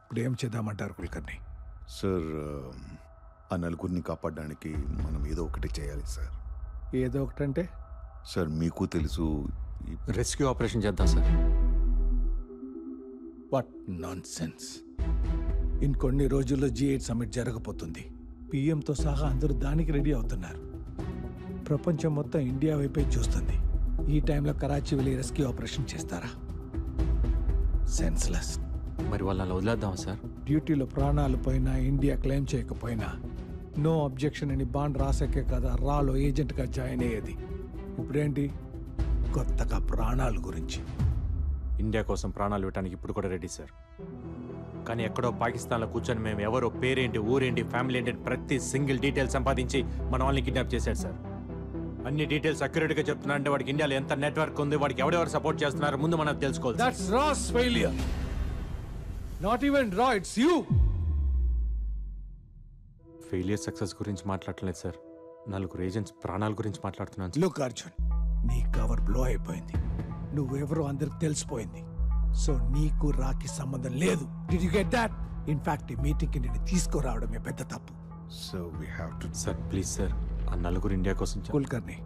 ఇప్పుడు ఏం చేద్దామంటారు కుల్కర్ని? సార్, ఆ నలుగురిని కాపాడడానికి మనం ఏదో ఒకటి చేయాలి సార్. ఏదో ఒకటంటే? సార్ మీకు తెలుసు, రెస్క్యూ ఆపరేషన్ చేద్దాం సార్. What non sense. ఇంకొన్ని రోజుల్లో G8 సమ్మిట్ జరగబోతుంది. పిఎంతో సహా అందరూ దానికి రెడీ అవుతున్నారు. ప్రపంచం మొత్తం ఇండియా వైపే చూస్తుంది. ఈ టైంలో కరాచీ వెళ్ళి రెస్క్యూ ఆపరేషన్ చేస్తారా? సెన్స్లెస్. మరి వాళ్ళని వదిలేద్దాం సార్. డ్యూటీలో ప్రాణాలు పోయినా, ఇండియా క్లెయిమ్ చేయకపోయినా నో అబ్జెక్షన్ అని బాండ్ రాసాకే కదా రాలో ఏజెంట్గా జాయిన్ అయ్యేది. ఇప్పుడేంటి కొత్తగా ప్రాణాల గురించి? ఇండియా కోసం ప్రాణాలు ఇవ్వడానికి ఇప్పుడు కూడా రెడీ సార్. కానీ ఎక్కడో పాకిస్తాన్లో కూర్చొని మేము ఎవరో పేరేంటి, ఊరేంటి, ఫ్యామిలీ ఏంటి ప్రతి సింగిల్ డీటెయిల్ సంపాదించి మన వాళ్ళని కిడ్నాప్ చేశాడు సార్. అన్ని డీటెయిల్స్ అక్యురేట్గా చెప్తున్నా అంటే వాడికి ఇండియాలో ఎంత నెట్వర్క్ ఉంది, వాడికి ఎవరెవరు సపోర్ట్ చేస్తున్నారు ముందు మనం తెలుసుకోవాలి. దట్స్ రాస్ ఫెయిలియర్. నాట్ ఈవెన్ రా, ఇట్స్ యూ. ఫెయిలియర్ సక్సెస్ గురించి మాట్లాడలేదు సార్. నలుగురు ఏజెంట్స్ ప్రాణాల గురించి మాట్లాడుతున్నాను సార్. లుక్ అర్జున్, నీ కవర్ బ్లో అయిపోయింది. నువ్వెవరో అందరికి తెలిసిపోయింది. సో నీకు రాకి సంబంధం లేదు. Did you get that? In fact ఈ మీటింగ్కి నేను తీసుకురావడమే పెద్ద తప్పు. So we have to. Sir please sir, ఆ నలుగురు ఇండియా కోసం కుల్కర్ని,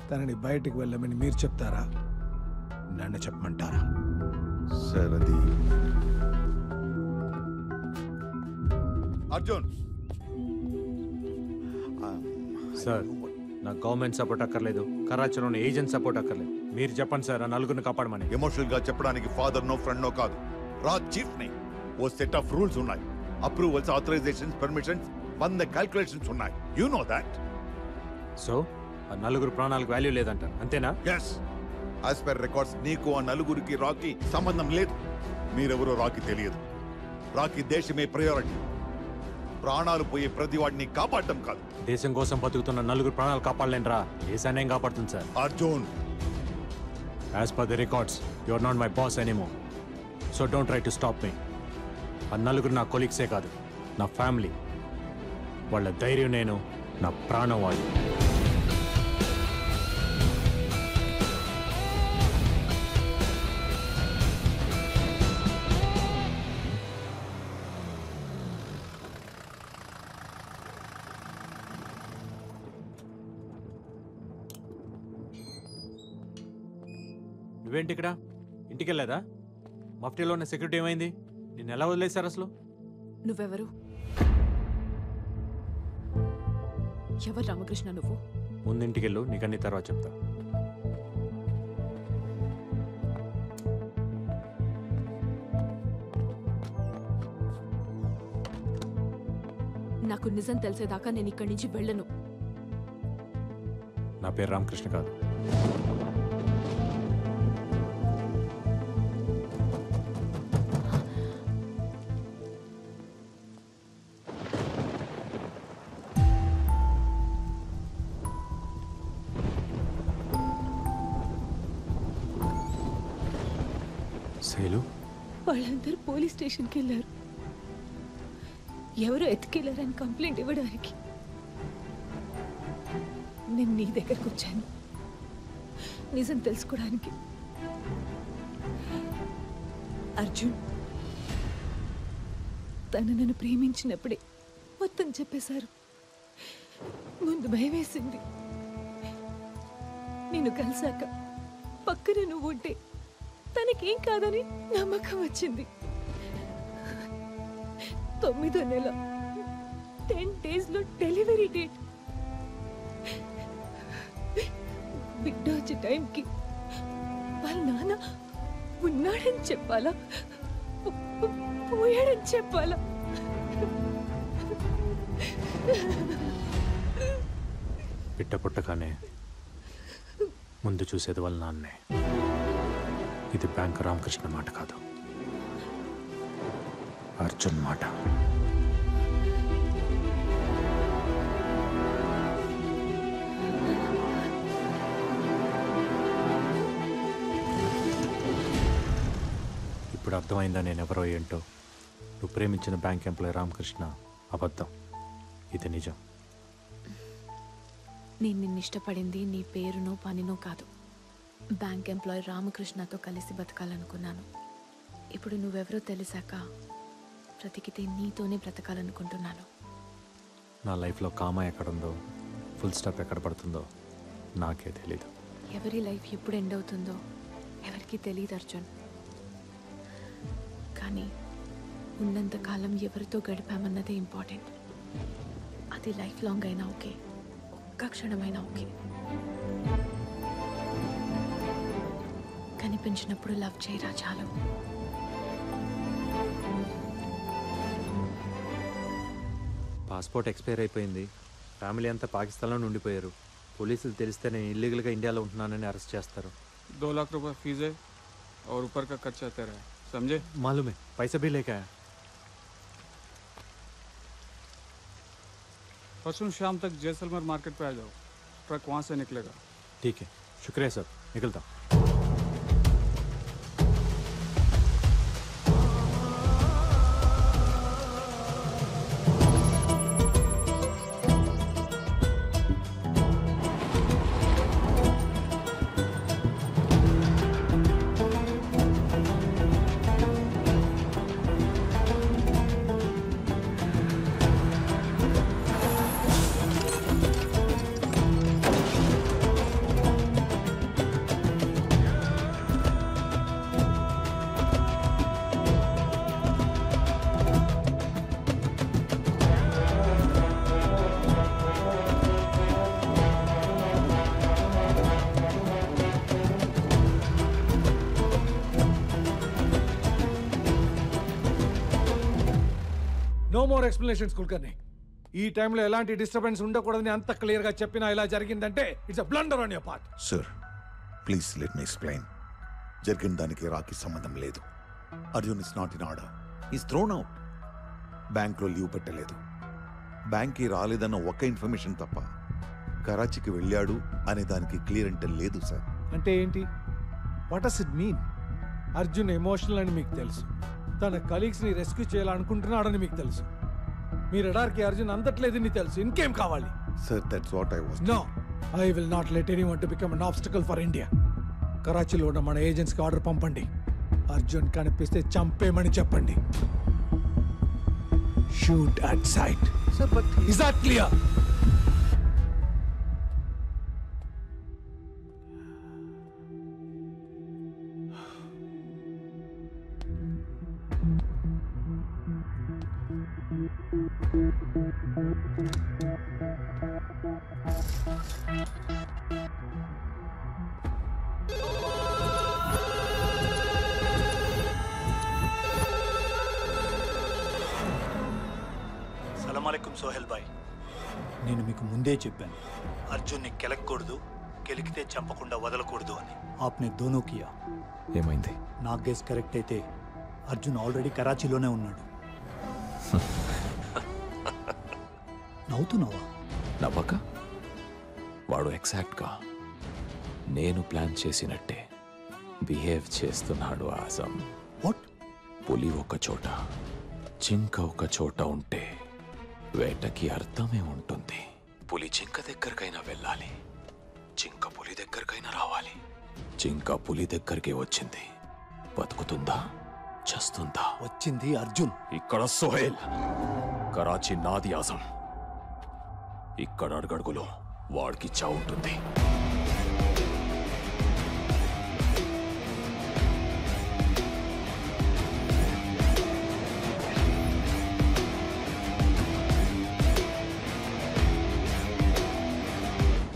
తనని బయటికి వెళ్ళమని మీరు చెప్తారా, నన్ను చెప్పమంటారా? సార్ అది అర్జున్ సార్, నాకు గవర్నమెంట్ సపోర్ట్ అక్కర్లేదు, కరాచీలోని ఏజెంట్ సపోర్ట్ అక్కర్లేదు. మీరు చెప్పండి సార్, ఆ నలుగురిని కాపాడమని. ఎమోషనల్ గా చెప్పడానికి ఫాదర్ నో, ఫ్రెండ్ నో కాదు, రాజ్ చీఫ్ ని. ఓ సెట్ ఆఫ్ రూల్స్ ఉన్నాయి, అప్రూవల్స్, ఆథరైజేషన్స్, పర్మిషన్స్, 100 క్యాల్కులేషన్స్ ఉన్నాయి. You know that. సో ఆ నలుగురు ప్రాణాలకు వాల్యూ లేదంటారు, అంతేనా? ఎస్, యాజ్ పర్ రికార్డ్స్ నీకు ఆ నలుగురికి రాకి సంబంధం లేదు. మీరెవరో రాకి తెలియదు. రాకి దేశమే ప్రయారిటీ. ప్రాణాలు పోయే ప్రతి వాడిని కాపాడటం కాదు. దేశం కోసం బతుకుతున్న నలుగురు ప్రాణాలు కాపాడలేనరా, దేశాన్ని ఏం కాపాడుతుంది sir? Arjun, as per the records you are not my boss anymore. So don't try to stop me. ఆ నలుగురు నా కొలీగ్సే కాదు, నా ఫ్యామిలీ. వాళ్ళ ధైర్యం నేను, నా ప్రాణం వాళ్ళు. నువ్వేంటి ఇక్కడ? ఇంటికి వెళ్ళలేదా? మఫ్టీలో ఉన్న సెక్యూరిటీ ఏమైంది? నిన్ను ఎలా వదిలేశారు అసలు? నువ్వెవరు? ఎవరు రామకృష్ణ నువ్వు? ముందు ఇంటికెళ్ళు, నీకన్నీ తర్వాత చెప్తా. నాకు నిజం తెలిసేదాకా నేను ఇక్కడి నుంచి వెళ్ళను. నా పేరు రామకృష్ణ కాదు. శైలు, వాళ్ళందరూ పోలీస్ స్టేషన్కి వెళ్ళారు. ఎవరో ఎత్తుకెళ్లారని కంప్లైంట్ ఇవ్వడానికి. నేను నీ దగ్గరకు వచ్చాను నిజం తెలుసుకోవడానికి. అర్జున్ తను నన్ను ప్రేమించినప్పుడే మొత్తం చెప్పేశారు. ముందు భయం వేసింది. నిన్ను కలిసాక పక్కన నువ్వు ఉంటే తనకేం కాదని నమ్మకం వచ్చింది. 9వ నెల 10 days డెలివరీ డేట్. బిడ్డ వచ్చే టైంకి వాళ్ళ నాన్న ఉన్నాడని చెప్పాలా, పోయాడని చెప్పాలా? బిడ్డ పుట్టగానే ముందు చూసేది వాళ్ళ నాన్నే. ఇది బ్యాంక్ రామకృష్ణ మాట కాదు, అర్జున్ మాట. ఇప్పుడు అర్థమైందా నేనెవరో ఏంటో? నువ్వు ప్రేమించిన బ్యాంక్ ఎంప్లాయీ రామకృష్ణ అబద్ధం, ఇది నిజం. నేను నిన్ను ఇష్టపడింది నీ పేరునో పనినో కాదు, బ్యాంక్ ఎంప్లాయీ రామకృష్ణతో కలిసి బతకాలనుకున్నాను. ఇప్పుడు నువ్వెవరో తెలిసాక బ్రతికితే నీతోనే బ్రతకాలనుకుంటున్నాను. నా లైఫ్లో కామా ఎక్కడుందో, ఫుల్ స్టాప్ ఎక్కడ పడుతుందో నాకే తెలీదు. ఎవరి లైఫ్ ఎప్పుడు ఎండ్ అవుతుందో ఎవరికి తెలియదు అర్జున్. కానీ ఉన్నంతకాలం ఎవరితో గడిపామన్నదే ఇంపార్టెంట్. అది లైఫ్ లాంగ్ అయినా ఓకే, ఒక్క క్షణమైనా ఓకే. కనిపించినప్పుడు లవ్ చేయరా చాలు. పాస్పోర్ట్ ఎక్స్పైర్ అయిపోయింది. ఫ్యామిలీ అంతా పాకిస్తాన్లో ఉండిపోయారు. పోలీసులు తెలిస్తే నేను ఇల్లీగల్గా ఇండియాలో ఉంటున్నానని అరెస్ట్ చేస్తారు. 2 लाख रुपए फीस है और ऊपर का खर्चा तेरा है, समझे? मालूम है, पैसा भी लेके आया. परसों शाम तक जैसलमेर मार्केट पे आ जाओ, ट्रक वहाँ से निकलेगा. ठीक है, शुक्रिया सर, निकलता हूँ. No more explanations Kulkarni. ఈ టైంలో ఎలాంటి డిస్టర్బెన్స్ ఉండకూడదని అంత క్లియర్ గా చెప్పినా ఇలా జరిగిందంటే it's a blunder on your part. Sir please let me explain. జరిగిన దానికి రాకీ సంబంధం లేదు. Arjun is not in order. Is throne out. బ్యాంక్లో లీవ్ పెట్టలేదు. బ్యాంక్కి రాలేదన్న ఒక్క ఇన్ఫర్మేషన్ తప్ప కరాచీకి వెళ్ళాడు అనే దానికి క్లియర్ అంటే లేదు సార్. అంటే ఏంటి? What does it mean? Arjun emotional అని మీకు తెలుసు. తన కలీగ్స్ ని రెస్క్యూ చేయాలనుకుంటున్నాడని మీకు తెలుసు. మీ రడార్కి అర్జున్ అందట్లేదని తెలుసు. ఇంకేం కావాలి? Sir that's what I was. No, I will not let anyone to become an obstacle for India. కరాచీలో ఉన్న మన ఏజెంట్స్ కి ఆర్డర్ పంపండి. అర్జున్ కనిపిస్తే చంపేమని చెప్పండి. Shoot at sight. Sir but is that clear? సలామలేకుం సోహెల్ భాయ్. నేను మీకు ముందే చెప్పాను, అర్జున్ని కెలకూడదు, కెలికితే చంపకుండా వదలకూడదు అని. ఆప్నే దోనో కియా. ఏమైంది? నా గెస్ కరెక్ట్ అయితే అర్జున్ ఆల్రెడీ కరాచీలోనే ఉన్నాడు. నవ్వుతున్నావా? నవ్వక? వాడు ఎగ్జాక్ట్గా నేను ప్లాన్ చేసినట్టే బిహేవ్ చేస్తున్నాడు ఆజం. వాట్? పులి ఒక చోట, జింక ఒక చోట ఉంటే వేటకి అర్థమే ఉంటుంది. పులి జింక దగ్గరకైనా వెళ్ళాలి, జింక పులి దగ్గరకైనా రావాలి. జింక పులి దగ్గరికి వచ్చింది, బతుకుతుందా చస్తుందా? వచ్చింది అర్జున్. ఇక్కడ సోహెల్. కరాచీ నాది ఆజం. ఇక్కడ అడుగడుగులో వాడికి చావుంటుంది.